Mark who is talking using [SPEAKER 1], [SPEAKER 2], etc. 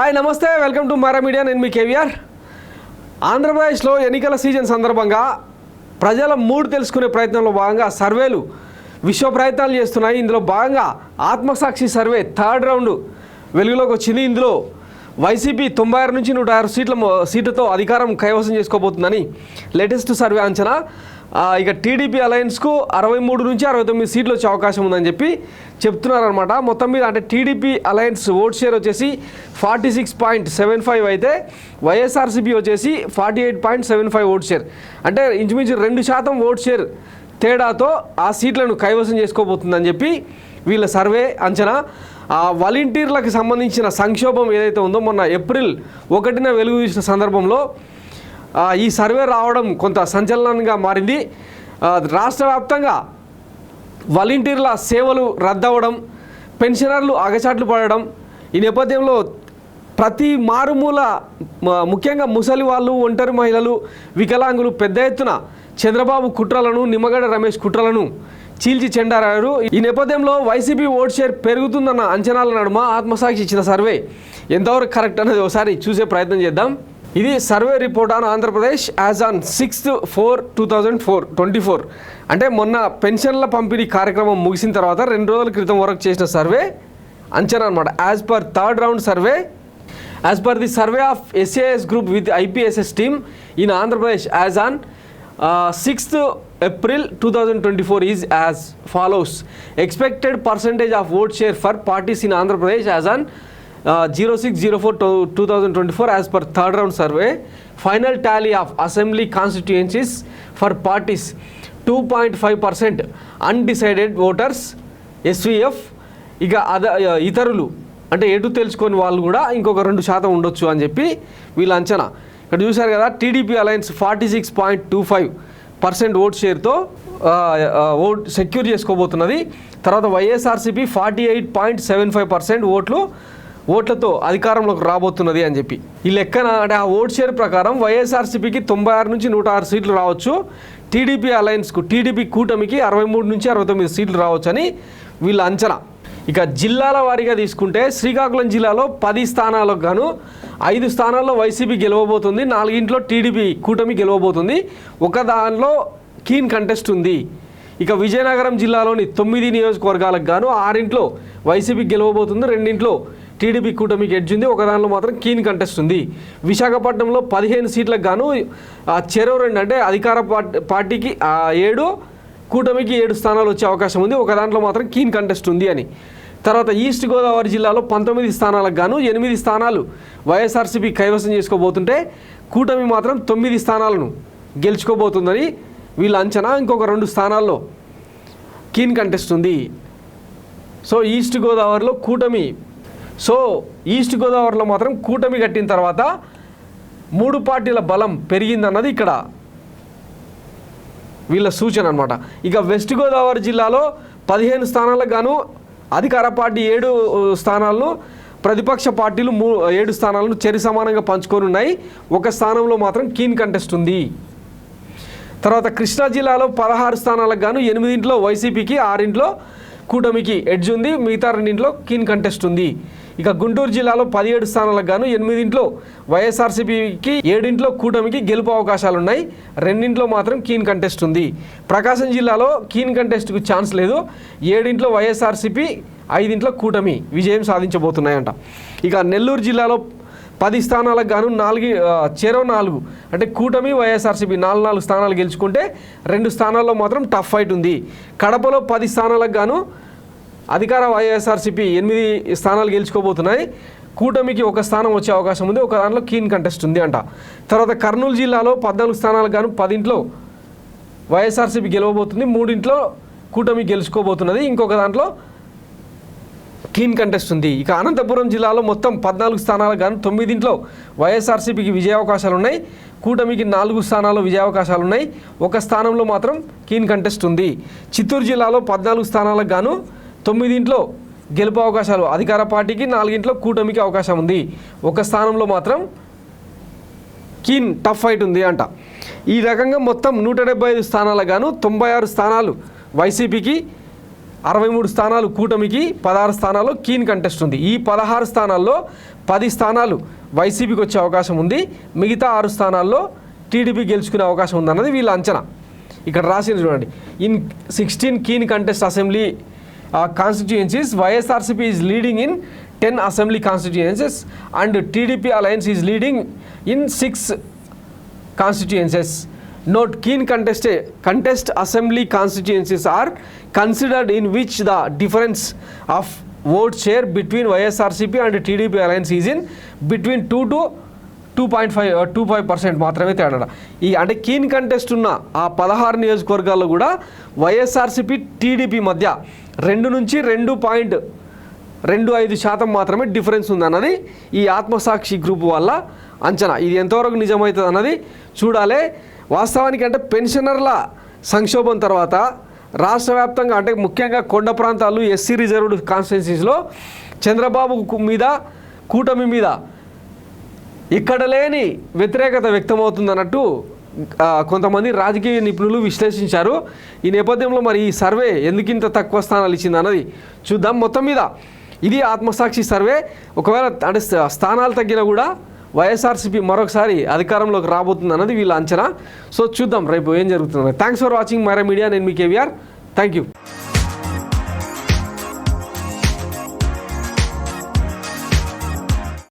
[SPEAKER 1] Hi నమస్తే, welcome to Mara media. నేను మీ కేవీఆర్. ఆంధ్రప్రదేశ్లో ఎన్నికల సీజన్ సందర్భంగా ప్రజల మూడ్ తెలుసుకునే ప్రయత్నంలో భాగంగా సర్వేలు విశ్వ ప్రయత్నాలు చేస్తున్నాయి. ఇందులో భాగంగా ఆత్మసాక్షి సర్వే థర్డ్ రౌండ్ వెలుగులోకి వచ్చింది. ఇందులో వైసీపీ 96 నుంచి 106 సీట్లతో అధికారం కైవసం చేసుకోబోతుందని లేటెస్ట్ సర్వే అంచనా. ఇక టీడీపీ అలయన్స్కు 63 నుంచి 69 సీట్లు వచ్చే అవకాశం ఉందని చెప్పి చెప్తున్నారనమాట. మొత్తం మీద అంటే టీడీపీ అలయన్స్ ఓట్ షేర్ వచ్చేసి 46.75 అయితే వైఎస్ఆర్సీపీ వచ్చేసి 48.75 ఓట్ షేర్, అంటే ఇంచుమించు 2% ఓట్ షేర్ తేడాతో ఆ సీట్లను కైవసం చేసుకోబోతుందని చెప్పి వీళ్ళ సర్వే అంచనా. వాలంటీర్లకు సంబంధించిన సంక్షోభం ఏదైతే ఉందో మొన్న ఏప్రిల్ 1న వెలుగు చూసిన సందర్భంలో ఈ సర్వే రావడం కొంత సంచలనంగా మారింది. రాష్ట్ర వ్యాప్తంగా వాలంటీర్ల సేవలు రద్దవడం, పెన్షనర్లు అగచాట్లు పడడం, ఈ నేపథ్యంలో ప్రతి మారుమూల ముఖ్యంగా ముసలి వాళ్ళు, ఒంటరి మహిళలు, వికలాంగులు పెద్ద ఎత్తున చంద్రబాబు కుట్రలను, నిమ్మగడ్డ రమేష్ కుట్రలను చీల్చి చెండారారు. ఈ నేపథ్యంలో వైసీపీ ఓట్ షేర్ పెరుగుతుందన్న అంచనాల నడుమ ఆత్మసాక్షి ఇచ్చిన సర్వే ఎంతవరకు కరెక్ట్ అనేది ఒకసారి చూసే ప్రయత్నం చేద్దాం. ఇది survey report on Andhra Pradesh as on 6/4/2024. అంటే మొన్న పెన్షన్ల పంపిణీ కార్యక్రమం ముగిసిన తర్వాత 2 రోజుల క్రితం వరకు చేసిన సర్వే అంచనా అనమాట. As per third round survey, as per the survey of SAS group with IPSS team in Andhra Pradesh as on 6th April 2024 is as follows. Expected percentage of vote share for parties in Andhra Pradesh as on 06/04/2024 as per third round survey. Final tally of assembly constituencies for parties 2.5%. Undecided voters SVF. ఇక ఇతరులు అంటే ఎటు తెలుసుకొని వాళ్ళు కూడా ఇంకొక 2% ఉండొచ్చు అని చెప్పి వీళ్ళ అంచనా. ఇక్కడ చూశారు కదా, టీడీపీ అలయన్స్ 46.25% ఓట్ షేర్తో ఓట్ సెక్యూర్ చేసుకోబోతున్నది. తర్వాత వైఎస్ఆర్సీపీ 48.75% ఓట్లతో అధికారంలోకి రాబోతున్నది అని చెప్పి ఈ లెక్కన. అంటే ఆ ఓట్ షేర్ ప్రకారం వైఎస్ఆర్సీపీకి 96 నుంచి 106 సీట్లు రావచ్చు, టీడీపీ అలయన్స్కు, టీడీపీ కూటమికి 63 నుంచి 69 సీట్లు రావచ్చు అని వీళ్ళ అంచనా. ఇక జిల్లాల వారీగా తీసుకుంటే శ్రీకాకుళం జిల్లాలో 10 స్థానాలకు గాను 5 స్థానాల్లో వైసీపీ గెలవబోతుంది, 4 టీడీపీ కూటమి గెలవబోతుంది, ఒక దానిలో కీన్ కంటెస్ట్ ఉంది. ఇక విజయనగరం జిల్లాలోని 9 నియోజకవర్గాలకు గాను 6 వైసీపీ గెలవబోతుంది, 2 టీడీపీ కూటమికి ఎడ్జ్ ఉంది, ఒక దానిలో మాత్రం కీన్ కంటెస్ట్ ఉంది. విశాఖపట్నంలో 15 సీట్లకు గాను చెరో 2 అంటే అధికార పార్టీకి 7, కూటమికి 7 స్థానాలు వచ్చే అవకాశం ఉంది, ఒక దాంట్లో మాత్రం కీన్ కంటెస్ట్ ఉంది అని. తర్వాత ఈస్ట్ గోదావరి జిల్లాలో 19 స్థానాలకు గాను 8 స్థానాలు వైఎస్ఆర్సీపీ కైవసం చేసుకోబోతుంటే కూటమి మాత్రం 9 స్థానాలను గెలుచుకోబోతుందని వీళ్ళ అంచనా. ఇంకొక 2 స్థానాల్లో కీన్ కంటెస్ట్ ఉంది. ఈస్ట్ గోదావరిలో మాత్రం కూటమి కట్టిన తర్వాత 3 పార్టీల బలం పెరిగిందన్నది ఇక్కడ వీళ్ళ సూచన అనమాట. ఇక వెస్ట్ గోదావరి జిల్లాలో 15 స్థానాలకు గాను అధికార పార్టీ 7 స్థానాలను, ప్రతిపక్ష పార్టీలు 7 స్థానాలను చెరి సమానంగా పంచుకొని ఉన్నాయి, ఒక స్థానంలో మాత్రం కీన్ కంటెస్ట్ ఉంది. తర్వాత కృష్ణా జిల్లాలో 16 స్థానాలకు గాను 8 వైసీపీకి, 6 కూటమికి ఎడ్జ్ ఉంది, మిగతా 2 కీన్ కంటెస్ట్ ఉంది. ఇక గుంటూరు జిల్లాలో 17 స్థానాలకు గాను 8 వైఎస్ఆర్సీపీకి, 7 కూటమికి గెలుపు అవకాశాలు ఉన్నాయి, 2 మాత్రం కీన్ కంటెస్ట్ ఉంది. ప్రకాశం జిల్లాలో కీన్ కంటెస్ట్కు ఛాన్స్ లేదు, 7 వైఎస్ఆర్సీపీ, 5 కూటమి విజయం సాధించబోతున్నాయంట. ఇక నెల్లూరు జిల్లాలో 10 స్థానాలకు గాను 4 అంటే కూటమి వైఎస్ఆర్సీపీ 4 స్థానాలు గెలుచుకుంటే 2 స్థానాల్లో మాత్రం టఫ్ ఫైట్ ఉంది. కడపలో 10 స్థానాలకు గాను అధికార వైఎస్ఆర్సీపీ 8 స్థానాలు గెలుచుకోబోతున్నాయి, కూటమికి 1 స్థానం వచ్చే అవకాశం ఉంది, ఒక దాంట్లో కీన్ కంటెస్ట్ ఉంది అంట. తర్వాత కర్నూలు జిల్లాలో 14 స్థానాలకు గాను 10 వైఎస్ఆర్సీపీ గెలవబోతుంది, 3 కూటమి గెలుచుకోబోతున్నది, ఇంకొక దాంట్లో కీన్ కంటెస్ట్ ఉంది. ఇక అనంతపురం జిల్లాలో మొత్తం 14 స్థానాలకు గాను 9 వైఎస్ఆర్సీపీకి విజయావకాశాలు ఉన్నాయి, కూటమికి 4 స్థానాల్లో విజయావకాశాలు ఉన్నాయి, ఒక స్థానంలో మాత్రం కీన్ కంటెస్ట్ ఉంది. చిత్తూరు జిల్లాలో 14 స్థానాలకు గాను 9 గెలుపు అవకాశాలు అధికార పార్టీకి, 4 కూటమికి అవకాశం ఉంది, ఒక స్థానంలో మాత్రం కీన్ టఫ్ ఫైట్ ఉంది అంట. ఈ రకంగా మొత్తం 175 స్థానాలకు గాను 96 స్థానాలు వైసీపీకి, 63 స్థానాలు కూటమికి, 16 స్థానాల్లో కీన్ కంటెస్ట్ ఉంది. ఈ 16 స్థానాల్లో 10 స్థానాలు వైసీపీకి వచ్చే అవకాశం ఉంది, మిగతా 6 స్థానాల్లో టీడీపీ గెలుచుకునే అవకాశం ఉందన్నది వీళ్ళ అంచనా. ఇక్కడ రాసింది చూడండి, in 16 keen contest assembly constituencies, YSRCP is leading in 10 assembly constituencies and TDP alliance is leading in 6 constituencies. Note, keen contest assembly constituencies are considered in which the difference of vote share between YSRCP and TDP alliance is in between 2 to 2.5% మాత్రమే తేడా. ఈ అంటే keen contest ఉన్న ఆ 16 నియోజకవర్గాల్లో కూడా YSRCP TDP మధ్య 2 నుంచి 2.25% మాత్రమే డిఫరెన్స్ ఉందన్నది ఈ ఆత్మసాక్షి గ్రూప్ వల్ల అంచనా. ఇది ఎంతవరకు నిజమవుతుంది అన్నది చూడాలి. వాస్తవానికి అంటే పెన్షనర్ల సంక్షోభం తర్వాత రాష్ట్ర వ్యాప్తంగా అంటే ముఖ్యంగా కొండ ప్రాంతాలు ఎస్సీ రిజర్వ్డ్ కాన్స్టిట్యున్సీస్లో చంద్రబాబు మీద కూటమి మీద ఇక్కడ లేని వ్యతిరేకత వ్యక్తమవుతుందన్నట్టు కొంతమంది రాజకీయ నిపుణులు విశ్లేషించారు. ఈ నేపథ్యంలో మరి ఈ సర్వే ఎందుకింత తక్కువ స్థానాలు ఇచ్చింది అన్నది చూద్దాం. మొత్తం మీద ఇది ఆత్మసాక్షి సర్వే. ఒకవేళ అంటే స్థానాలు తగ్గినా కూడా వైఎస్ఆర్సీపీ మరొకసారి అధికారంలోకి రాబోతుంది అన్నది వీళ్ళ అంచనా. సో చూద్దాం రేపు ఏం జరుగుతుంది. Thanks for watching Myra Media. నేను మీ కేవీఆర్. Thank you.